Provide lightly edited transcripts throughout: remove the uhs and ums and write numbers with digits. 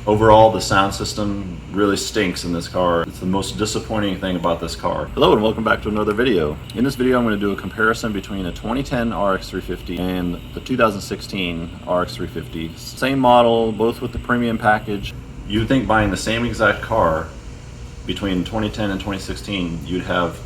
Overall, the sound system really stinks in this car. It's the most disappointing thing about this car. Hello and welcome back to another video. In this video, I'm going to do a comparison between a 2010 RX 350 and the 2016 RX 350. Same model, both with the premium package. You'd think buying the same exact car between 2010 and 2016, you'd have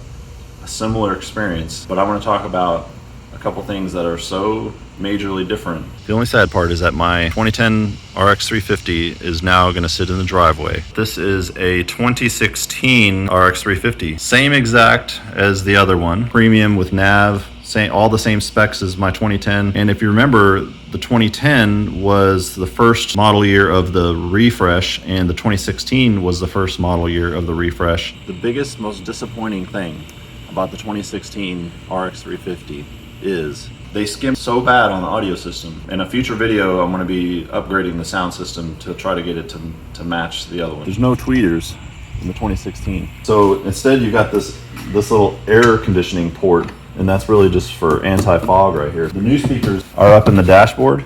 a similar experience, but I want to talk about a couple things that are so majorly different. The only sad part is that my 2010 RX 350 is now going to sit in the driveway. This is a 2016 RX 350. Same exact as the other one. Premium with nav, all the same specs as my 2010. And if you remember, the 2010 was the first model year of the refresh, and the 2016 was the first model year of the refresh. The biggest, most disappointing thing about the 2016 RX 350 is they skimmed so bad on the audio system. In a future video, I'm going to be upgrading the sound system to try to get it to match the other one. There's no tweeters in the 2016. So instead you got this little air conditioning port, and that's really just for anti-fog right here. The new speakers are up in the dashboard.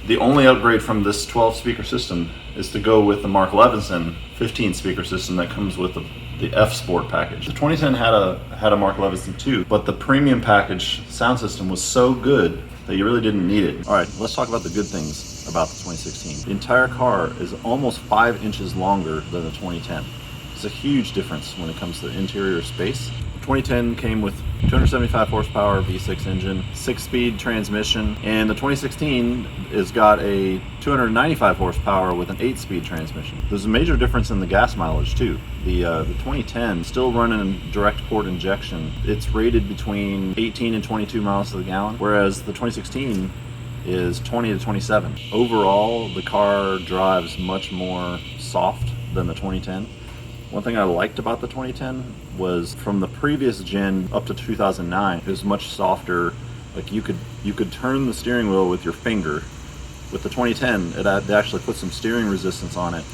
The only upgrade from this 12 speaker system is to go with the Mark Levinson 15 speaker system that comes with the F Sport package. The 2010 had a Mark Levinson too, but the premium package sound system was so good that you really didn't need it. All right, let's talk about the good things about the 2016. The entire car is almost 5 inches longer than the 2010. It's a huge difference when it comes to interior space. 2010 came with 275 horsepower V6 engine, 6-speed transmission, and the 2016 has got a 295 horsepower with an 8-speed transmission. There's a major difference in the gas mileage too. The 2010 still running direct port injection. It's rated between 18 and 22 miles to the gallon, whereas the 2016 is 20 to 27. Overall, the car drives much more soft than the 2010. One thing I liked about the 2010 was from the previous gen up to 2009, it was much softer. Like you could turn the steering wheel with your finger. With the 2010, they actually put some steering resistance on it,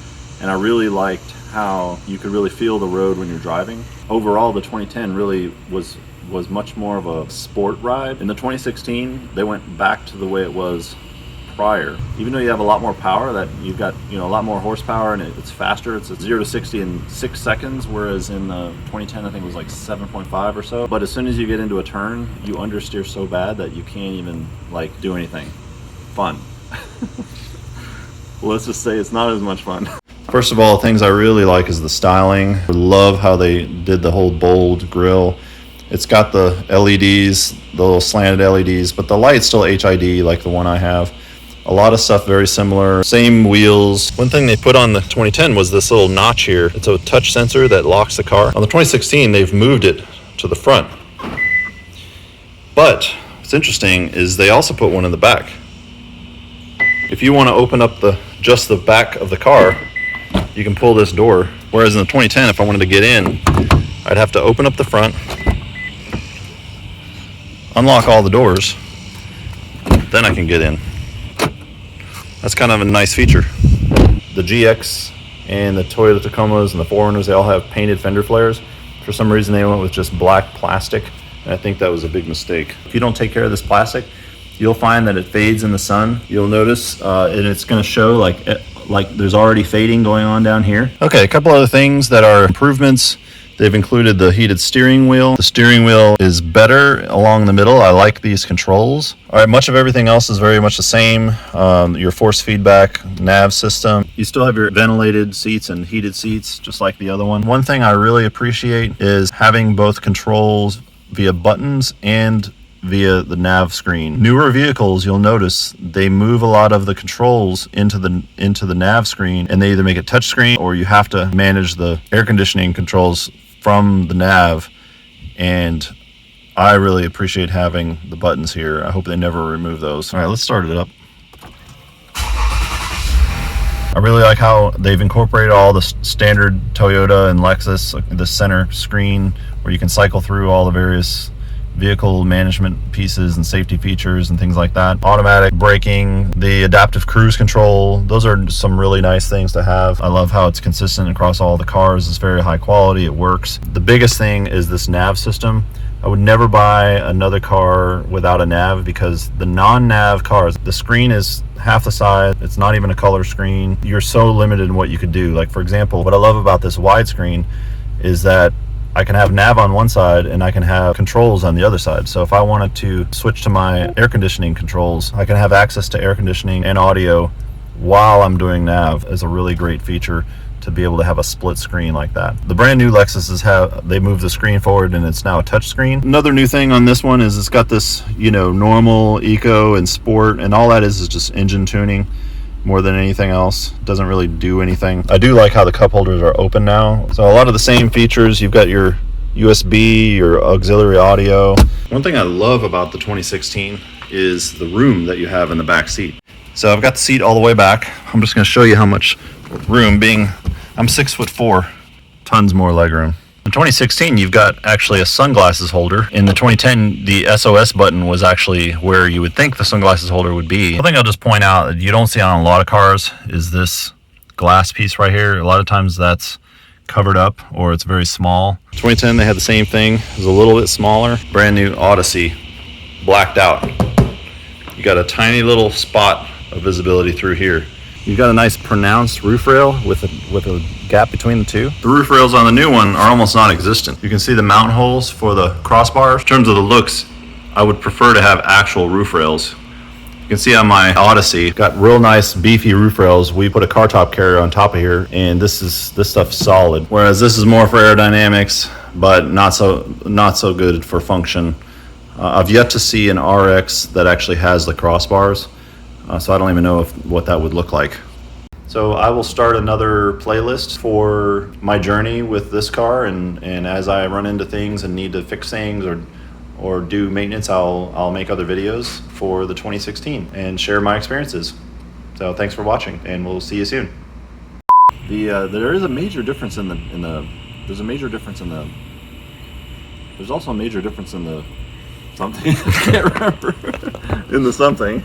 and I really liked how you could really feel the road when you're driving. Overall, the 2010 really was much more of a sport ride. In the 2016, they went back to the way it was prior. Even though you have a lot more power, that you've got a lot more horsepower, and it's faster. It's 0 to 60 in 6 seconds, whereas in the 2010 I think it was like 7.5 or so. But as soon as you get into a turn, you understeer so bad that you can't even like do anything fun. Well, let's just say it's not as much fun. First of all, things I really like is the styling. I love how they did the whole bold grille. It's got the LEDs, the little slanted LEDs, but the light's still HID like the one I have. A lot of stuff very similar, same wheels. One thing they put on the 2010 was this little notch here. It's a touch sensor that locks the car. On the 2016, they've moved it to the front. But what's interesting is they also put one in the back. If you want to open up just the back of the car, you can pull this door. Whereas in the 2010, if I wanted to get in, I'd have to open up the front, unlock all the doors, then I can get in. That's kind of a nice feature. The GX and the Toyota Tacomas and the 4Runners, they all have painted fender flares. For some reason they went with just black plastic, and I think that was a big mistake. If you don't take care of this plastic, you'll find that it fades in the sun. You'll notice, and it's going to show like there's already fading going on down here. Okay, a couple other things that are improvements. They've included the heated steering wheel. The steering wheel is better along the middle. I like these controls. All right, much of everything else is very much the same. Your force feedback, nav system. You still have your ventilated seats and heated seats, just like the other one. One thing I really appreciate is having both controls via buttons and via the nav screen. Newer vehicles, you'll notice they move a lot of the controls into the nav screen, and they either make it touchscreen or you have to manage the air conditioning controls from the nav, and I really appreciate having the buttons here. I hope they never remove those. All right, let's start it up. I really like how they've incorporated all the standard Toyota and Lexus, like the center screen where you can cycle through all the various vehicle management pieces and safety features and things like that. Automatic braking, the adaptive cruise control, those are some really nice things to have. I love how it's consistent across all the cars. It's very high quality, it works. The biggest thing is this nav system. I would never buy another car without a nav, because the non-nav cars, the screen is half the size. It's not even a color screen. You're so limited in what you could do. Like, for example, what I love about this widescreen is that I can have nav on one side and I can have controls on the other side. So if I wanted to switch to my air conditioning controls, I can have access to air conditioning and audio while I'm doing nav. Is a really great feature to be able to have a split screen like that. The brand new Lexuses they moved the screen forward and it's now a touch screen. Another new thing on this one is it's got this, normal, eco, and sport, and all that is just engine tuning more than anything else. Doesn't really do anything. I do like how the cup holders are open now. So a lot of the same features. You've got your USB, your auxiliary audio. One thing I love about the 2016 is the room that you have in the back seat. So I've got the seat all the way back. I'm just going to show you how much room, being I'm 6'4", tons more legroom. In 2016, you've got actually a sunglasses holder. In the 2010, the SOS button was actually where you would think the sunglasses holder would be. One thing I'll just point out that you don't see on a lot of cars is this glass piece right here. A lot of times that's covered up or it's very small. 2010, they had the same thing. It was a little bit smaller. Brand new Odyssey, blacked out. You got a tiny little spot of visibility through here. You've got a nice pronounced roof rail with a gap between the two. The roof rails on the new one are almost non-existent. You can see the mount holes for the crossbars. In terms of the looks, I would prefer to have actual roof rails. You can see on my Odyssey, got real nice beefy roof rails. We put a car top carrier on top of here, and this stuff's solid. Whereas this is more for aerodynamics, but not so good for function. I've yet to see an RX that actually has the crossbars. So I don't even know what that would look like. So I will start another playlist for my journey with this car, and as I run into things and need to fix things or do maintenance, I'll make other videos for the 2016 and share my experiences. So thanks for watching, and we'll see you soon. There is a major difference there's also a major difference in the something. I can't remember. In the something.